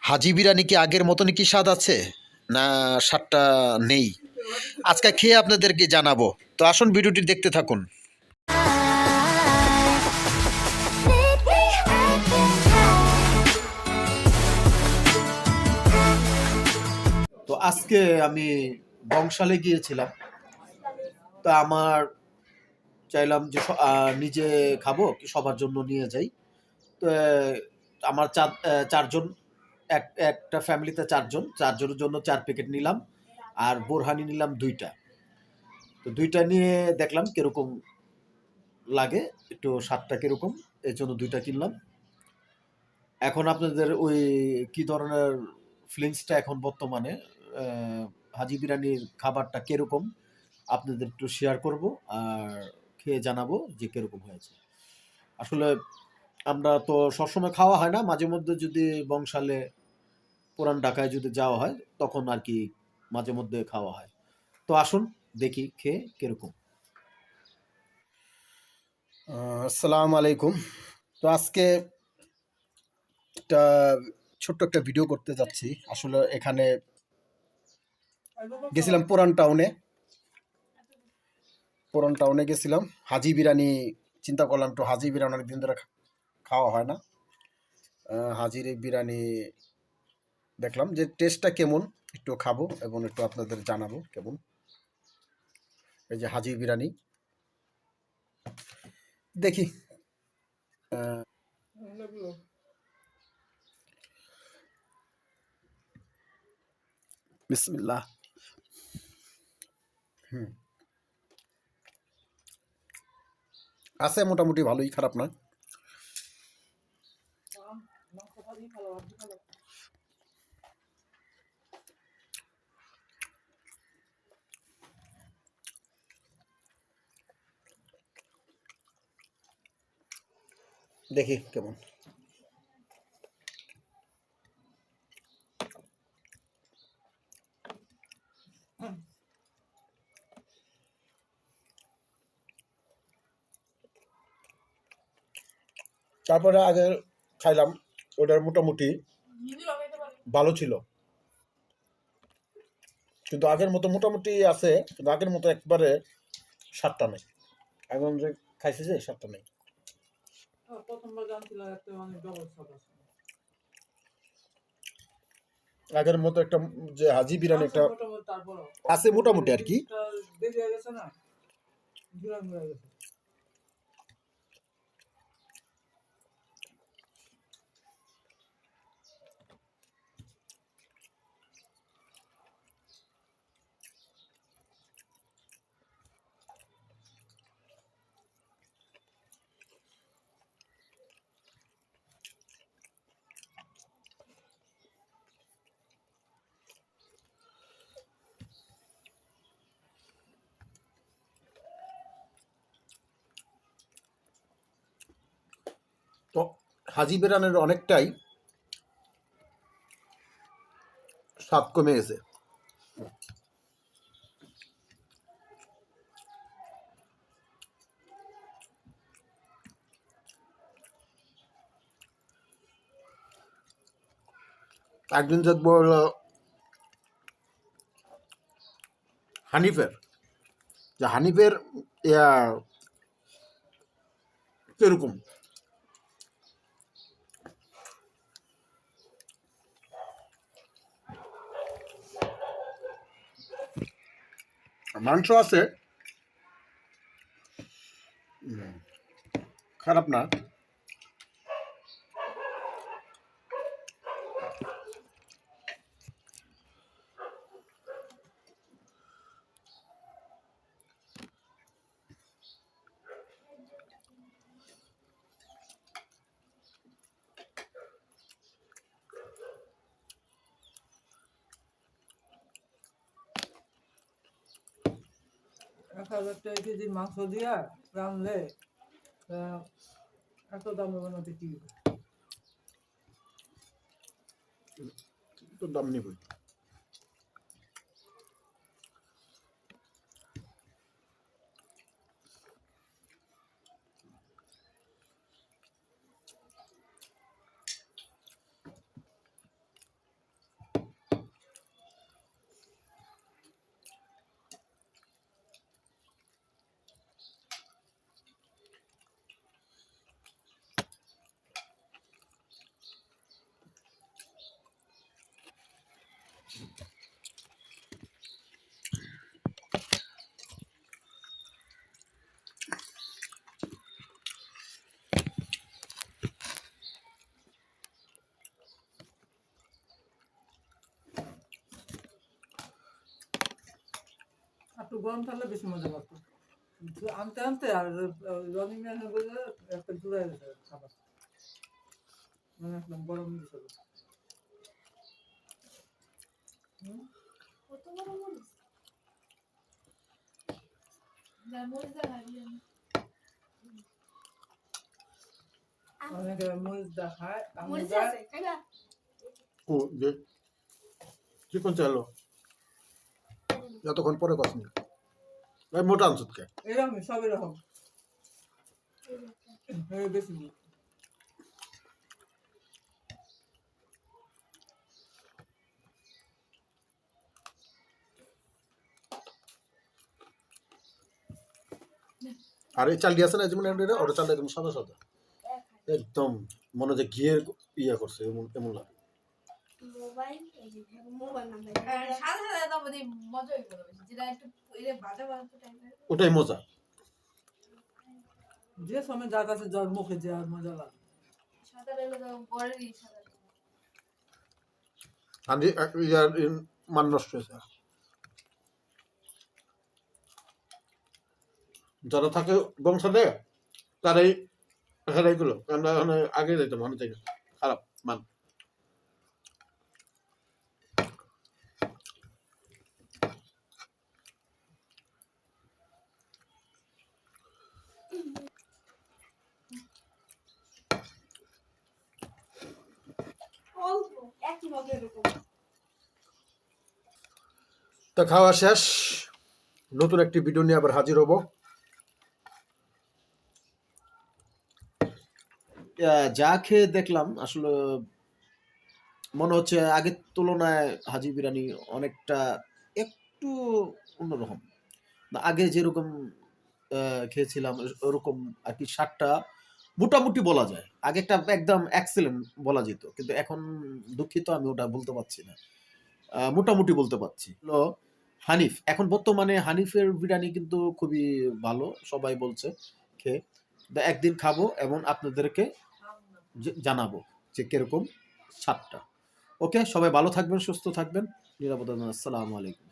হাজি বিরিয়ানি কি আগের মতনই কি স্বাদ আছে, না স্বাদটা নেই? আজকে খেয়ে আপনাদেরকে জানাবো। তো আসুন ভিডিওটি দেখতে থাকুন। তো আজকে আমি বংশালে গিয়েছিলাম। তো আমার চাইলাম যে নিজে খাবো কি সবার জন্য নিয়ে যাই। তো আমার চারজন, একটা ফ্যামিলিতে চারজনের জন্য 4 প্যাকেট নিলাম, আর বোরহানি নিলাম 2টা। তো 2টা নিয়ে দেখলাম কিরকম লাগে, একটু স্বাদটা কিরকম, এই জন্য 2টা কিনলাম। এখন আপনাদের ওই কি ধরনের ফিলিংসটা এখন বর্তমানে হাজি বিরিয়ানির খাবারটা কিরকম আপনাদের একটু শেয়ার করব, আর খেয়ে জানাবো যে কিরকম হয়েছে। আসলে আমরা তো সবসময় খাওয়া হয় না, মাঝে মধ্যে যদি বংশালে পুরান ঢাকায় যদি যাওয়া হয় তখন আর কি মাঝে মধ্যে খাওয়া হয়। তো আসুন দেখি খেয়ে কিরকম। আসসালামু আলাইকুম। তো আজকে একটা ছোট্ট একটা ভিডিও করতে যাচ্ছি। আসলে এখানে গেছিলাম পুরান টাউনে গেছিলাম হাজি বিরিয়ানি। চিন্তা করলাম একটু হাজি বিরিয়ানি, অনেকদিন ধরে খাওয়া হয় না। হাজির এই বিরিয়ানি দেখলাম যে টেস্টটা কেমন, একটু খাবো এবং একটু আপনাদের জানাবো কেমন। এই যে হাজি বিরিয়ানি দেখি। বিসমিল্লাহ। আছে মোটামুটি ভালোই, খারাপ না। দেখি কেমন। তারপরে আগে খাইলাম, ওটার মোটামুটি ভালো ছিল, কিন্তু আগের মতো মোটামুটি আছে, কিন্তু আগের মতো একবারে স্বাদটা নেই। এখন যে খাইছে যে স্বাদটা নেই। আগের মতো একটা যে হাজি বিরিয়ানি একটা আছে মোটামুটি আর কি। তো হাজি বিরিয়ানির অনেকটাই স্বাদ কমে গেছে। একদিন দেখবো হলো হানিফের, যে হানিফের ইয়া কিরকম। মাংস আছে, খারাপ না। কেজি মাংস দিয়া রানলে এত দাম বানাতে কি তো দাম নিব। গরম থাকলে বেশি মজা লাগতো। কিন্তু আনতে আনতে আর রনিং এর বলে একটা জুড়াই গেছে খাবার। মানে একদম গরম দিছিল। কত বড় মরিচ? না মরিচ দা খাইলি আমি। অনেকে মরিচ দা খায়, মরিচ আমরা আছে খাইবা? ও যে চিকন চালো যতক্ষণ পরে কসনি ভাই মোটা আনছত কে এরকম সব এরকম বেশি মরিচ। আর এই চালটি আছে না যেমন এটা ওটা চালটা একদম সাদা সাদা একদম মনে হচ্ছে ঘিয়ের ইয়া করছে এমন এমন লাগে মোবাইল এই যে মোবাইল নাম দেয়। সাদা সাদা তো আমাদের মজা হইব না বেশি। যেটা একটু এই যে ভাজা ভাজা তো টাইপের। ওটাই মজা যে সময় যার কাছে যার মুখে যে আর মজা লাগে। সাদা হলো তো বড়ই সাদা। আমি ইয়ার মান নষ্ট হয়েছে যারা থাকে বংশালে তারাই হেরাই গুলো আমরা আগে যাইতাম মনে থেকে খারাপ মান অল্প একই মগে এরকম। তো খাওয়া শেষ নতুন একটি ভিডিও নিয়ে আবার হাজির হব যা খেয়ে দেখলাম আসলে মনে হচ্ছে আগের তুলনায় হাজি বিরিয়ানি অনেকটা একটু অন্যরকম আগে যেরকম খেয়েছিলাম ওরকম আর কি স্বাদটা মোটামুটি বলা যায় আগে একটা একদম এক্সেলেন্ট বলা যেত কিন্তু এখন দুঃখিত আমি ওটা বলতে পারছি না মোটামুটি বলতে পারছি হানিফ এখন বর্তমানে হানিফের বিরিয়ানি কিন্তু খুবই ভালো সবাই বলছে খেয়ে একদিন খাবো এবং আপনাদেরকে জানাবো যে কিরকম স্বাদটা ওকে সবাই ভালো থাকবেন সুস্থ থাকবেন নিরাপদে আসসালামু আলাইকুম